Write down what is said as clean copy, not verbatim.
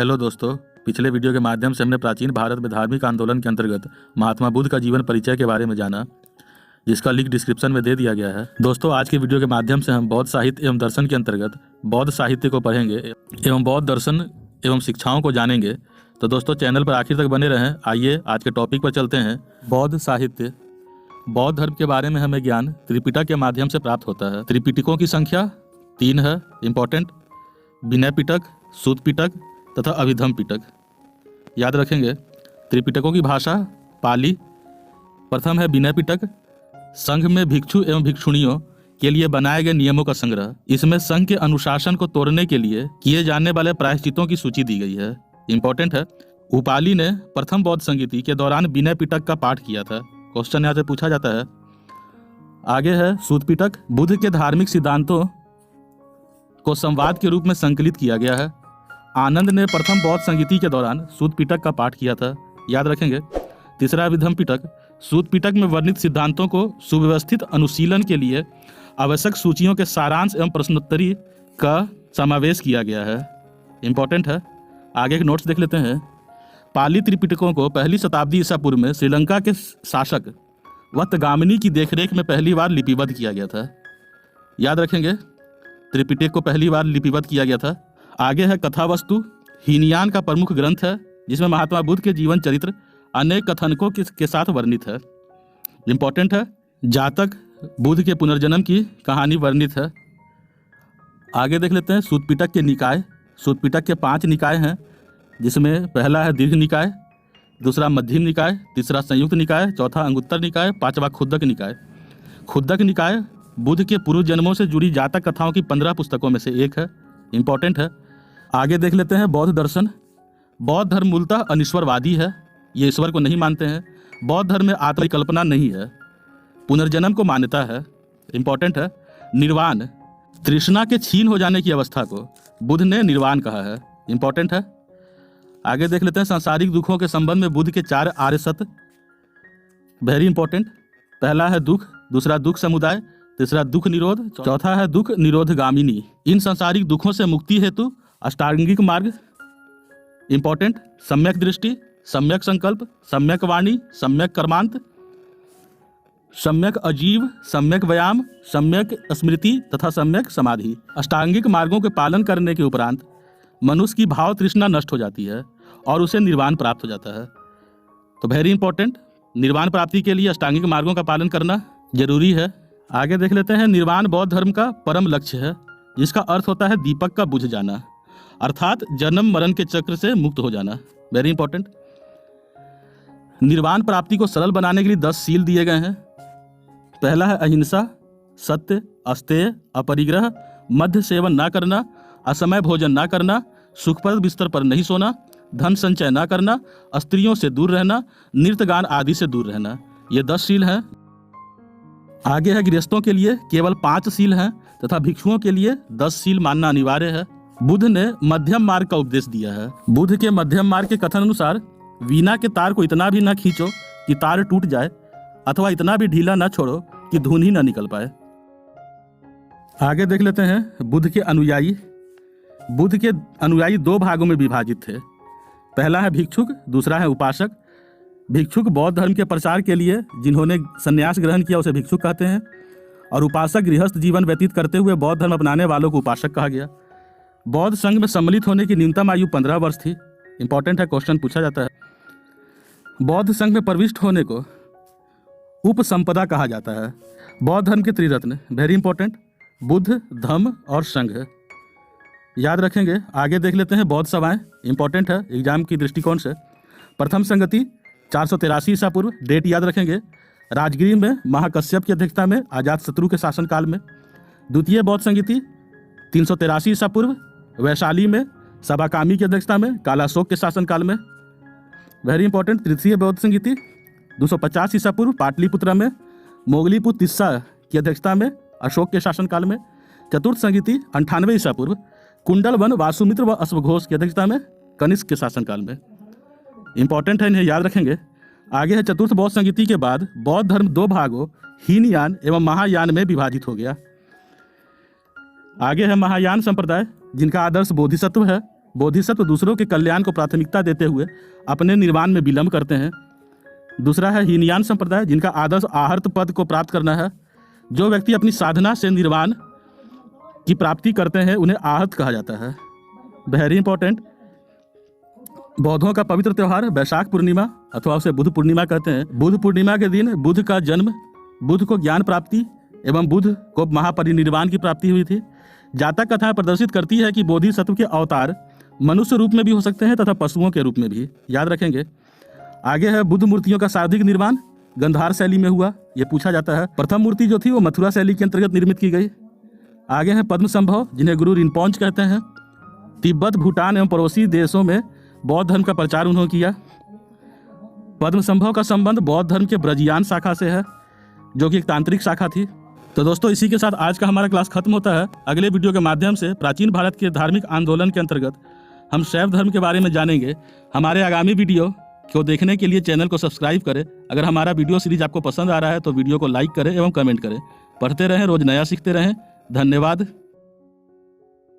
Hello दोस्तों, पिछले video के माध्यम से हमने प्राचीन भारत में धार्मिक आंदोलन के अंतर्गत महात्मा बुद्ध का जीवन परिचय के बारे में जाना, जिसका लिंक डिस्क्रिप्शन में दे दिया गया है। दोस्तों, आज के वीडियो के माध्यम से हम बौद्ध साहित्य एवं दर्शन के अंतर्गत बौद्ध साहित्य को पढ़ेंगे एवं बौद्ध दर्शन एवं शिक्षाओं को जानेंगे। तो दोस्तों, चैनल पर आखिर तक बने रहें। आइए आज के टॉपिक पर चलते हैं। बौद्ध साहित्य। बौद्ध धर्म के बारे में हमें ज्ञान त्रिपिटक के माध्यम से प्राप्त होता है। त्रिपिटकों की संख्या 3 है। इंपॉर्टेंट: विनय पिटक, सूत पिटक तथा अभिधम पिटक। याद रखेंगे। त्रिपिटकों की भाषा पाली। प्रथम है विनय पिटक, संघ में भिक्षु एवं भिक्षुणियों के लिए बनाए गए नियमों का संग्रह। इसमें संघ के अनुशासन को तोड़ने के लिए किए जाने वाले प्रायश्चितों की सूची दी गई है। इंपॉर्टेंट है। उपाली ने प्रथम बौद्ध संगीति के दौरान विनय पिटक का पाठ किया था। क्वेश्चन यहाँ से पूछा जाता है। आगे है सूत पिटक। बुद्ध के धार्मिक सिद्धांतों को संवाद के रूप में संकलित किया गया है। आनंद ने प्रथम बौद्ध संगीति के दौरान सूत पिटक का पाठ किया था। याद रखेंगे। तीसरा विधम पिटक। सूत पिटक में वर्णित सिद्धांतों को सुव्यवस्थित अनुशीलन के लिए आवश्यक सूचियों के सारांश एवं प्रश्नोत्तरी का समावेश किया गया है। इंपॉर्टेंट है। आगे के नोट्स देख लेते हैं। पाली त्रिपिटकों को पहली शताब्दी ईसा पूर्व में श्रीलंका के शासक वत्तगामिनी की देखरेख में पहली बार लिपिबद्ध किया गया था। याद रखेंगे। त्रिपिटक को पहली बार लिपिबद्ध किया गया था। आगे है कथा वस्तु। हीनयान का प्रमुख ग्रंथ है, जिसमें महात्मा बुद्ध के जीवन चरित्र अनेक कथनकों के साथ वर्णित है। इंपॉर्टेंट है। जातक बुद्ध के पुनर्जन्म की कहानी वर्णित है। आगे देख लेते हैं सूत पिटक के निकाय। सूत पिटक के 5 निकाय हैं, जिसमें पहला है दीर्घ निकाय, दूसरा मध्यम निकाय, तीसरा संयुक्त निकाय, चौथा अंगुत्तर निकाय, 5वां खुद्दक निकाय। खुद्दक निकाय बुद्ध के पूर्व जन्मों से जुड़ी जातक कथाओं की 15 पुस्तकों में से एक है। इंपॉर्टेंट है। आगे देख लेते हैं बौद्ध दर्शन। बौद्ध धर्म मूलतः अनिश्वरवादी है। ये ईश्वर को नहीं मानते हैं। बौद्ध धर्म में आत्म की कल्पना नहीं है, पुनर्जन्म को मान्यता है। इंपॉर्टेंट है। निर्वाण। तृष्णा के छीन हो जाने की अवस्था को बुद्ध ने निर्वाण कहा है। इंपॉर्टेंट है। आगे देख लेते हैं सांसारिक दुखों के संबंध में बुद्ध के 4 आर्य सत्य। Very important. पहला है दुख, दूसरा दुख समुदाय, तीसरा दुख निरोध, चौथा है दुख निरोधगामिनी। इन सांसारिक दुखों से मुक्ति हेतु अष्टांगिक मार्ग। इंपॉर्टेंट। सम्यक दृष्टि, सम्यक संकल्प, सम्यक वाणी, सम्यक कर्मांत, सम्यक अजीव, सम्यक व्यायाम, सम्यक स्मृति तथा सम्यक समाधि। अष्टांगिक मार्गों के पालन करने के उपरांत मनुष्य की भाव तृष्णा नष्ट हो जाती है और उसे निर्वाण प्राप्त हो जाता है। तो वेरी इंपॉर्टेंट। निर्वाण प्राप्ति के लिए अष्टांगिक मार्गों का पालन करना जरूरी है। आगे देख लेते हैं। निर्वाण बौद्ध धर्म का परम लक्ष्य है, जिसका अर्थ होता है दीपक का बुझ जाना, अर्थात जन्म मरण के चक्र से मुक्त हो जाना। Very important. निर्वाण प्राप्ति को सरल बनाने के लिए 10 सील दिए गए हैं। पहला है अहिंसा, सत्य, अस्तेय, अपरिग्रह, मध्य सेवन ना करना, असमय भोजन ना करना, सुखप्रद बिस्तर पर नहीं सोना, धन संचय ना करना, स्त्रियों से दूर रहना, नृत्य गान आदि से दूर रहना। ये 10 सील हैं। आगे है गृहस्थों के लिए केवल 5 सील हैं तथा भिक्षुओं के लिए 10 सील मानना अनिवार्य है। बुद्ध ने मध्यम मार्ग का उपदेश दिया है। बुद्ध के मध्यम मार्ग के कथन अनुसार वीणा के तार को इतना भी न खींचो कि तार टूट जाए, अथवा इतना भी ढीला न छोड़ो कि धुन ही न निकल पाए। आगे देख लेते हैं बुद्ध के अनुयायी। बुद्ध के अनुयायी 2 भागों में विभाजित थे। पहला है भिक्षुक, दूसरा है उपासक। भिक्षुक बौद्ध धर्म के प्रचार के लिए जिन्होंने संन्यास ग्रहण किया उसे भिक्षुक कहते हैं, और उपासक गृहस्थ जीवन व्यतीत करते हुए बौद्ध धर्म अपनाने वालों को उपासक कहा गया। बौद्ध संघ में सम्मिलित होने की न्यूनतम आयु 15 वर्ष थी। इंपॉर्टेंट है। क्वेश्चन पूछा जाता है। बौद्ध संघ में प्रविष्ट होने को उपसंपदा कहा जाता है। बौद्ध धर्म के त्रिरत्न। Very important. बुद्ध, धम्म और संघ। याद रखेंगे। आगे देख लेते हैं बौद्ध सभाएं। इंपॉर्टेंट है एग्जाम की दृष्टिकोण से। प्रथम संगति 483 ईसा पूर्व। डेट याद रखेंगे। राजगीर में महाकश्यप की अध्यक्षता में अजातशत्रु के शासनकाल में। द्वितीय बौद्ध संगीति 383 ईसा पूर्व। वैशाली में सभाकामी की अध्यक्षता में कालाशोक के शासनकाल में। Very important. तृतीय बौद्ध संगीति 250 ईसा पूर्व पाटलिपुत्र में मोगलीपुत्र तिस्सा की अध्यक्षता में अशोक के शासनकाल में। चतुर्थ संगीति 98 ईसा पूर्व कुंडल वन वासुमित्र व अश्वघोष की अध्यक्षता में कनिष्क के शासनकाल में। इंपॉर्टेंट है, इन्हें याद रखेंगे। आगे है चतुर्थ बौद्ध संगीति के बाद बौद्ध धर्म 2 भागों हीनयान एवं महायान में विभाजित हो गया। आगे है महायान संप्रदाय, जिनका आदर्श बोधिसत्व है। बोधिसत्व दूसरों के कल्याण को प्राथमिकता देते हुए अपने निर्वाण में विलंब करते हैं। दूसरा है हीनयान संप्रदाय, जिनका आदर्श आहर्त पद को प्राप्त करना है। जो व्यक्ति अपनी साधना से निर्वाण की प्राप्ति करते हैं उन्हें आहत कहा जाता है। वेरी इंपॉर्टेंट, बौद्धों का पवित्र त्यौहार वैशाख पूर्णिमा अथवा उसे बुद्ध पूर्णिमा कहते हैं। बुद्ध पूर्णिमा के दिन बुद्ध का जन्म, बुद्ध को ज्ञान प्राप्ति एवं बुद्ध को महापरिनिर्वाण की प्राप्ति हुई थी। जातक कथाएं प्रदर्शित करती है कि बोधिसत्व के अवतार मनुष्य रूप में भी हो सकते हैं तथा पशुओं के रूप में भी, याद रखेंगे। आगे है बुद्ध मूर्तियों का शाब्दिक निर्माण गंधार शैली में हुआ, यह पूछा जाता है। प्रथम मूर्ति जो थी वो मथुरा शैली के अंतर्गत निर्मित की गई। आगे है पद्म संभव, जिन्हें गुरु रिनपोंच कहते हैं। तिब्बत, भूटान एवं पड़ोसी देशों में बौद्ध धर्म का प्रचार उन्होंने किया। पद्म संभव का संबंध बौद्ध धर्म के ब्रजियान शाखा से है, जो कि एक तांत्रिक शाखा थी। तो दोस्तों, इसी के साथ आज का हमारा क्लास खत्म होता है। अगले वीडियो के माध्यम से प्राचीन भारत के धार्मिक आंदोलन के अंतर्गत हम शैव धर्म के बारे में जानेंगे। हमारे आगामी वीडियो को देखने के लिए चैनल को सब्सक्राइब करें। अगर हमारा वीडियो सीरीज आपको पसंद आ रहा है तो वीडियो को लाइक करें एवं कमेंट करें। पढ़ते रहें, रोज नया सीखते रहें। धन्यवाद।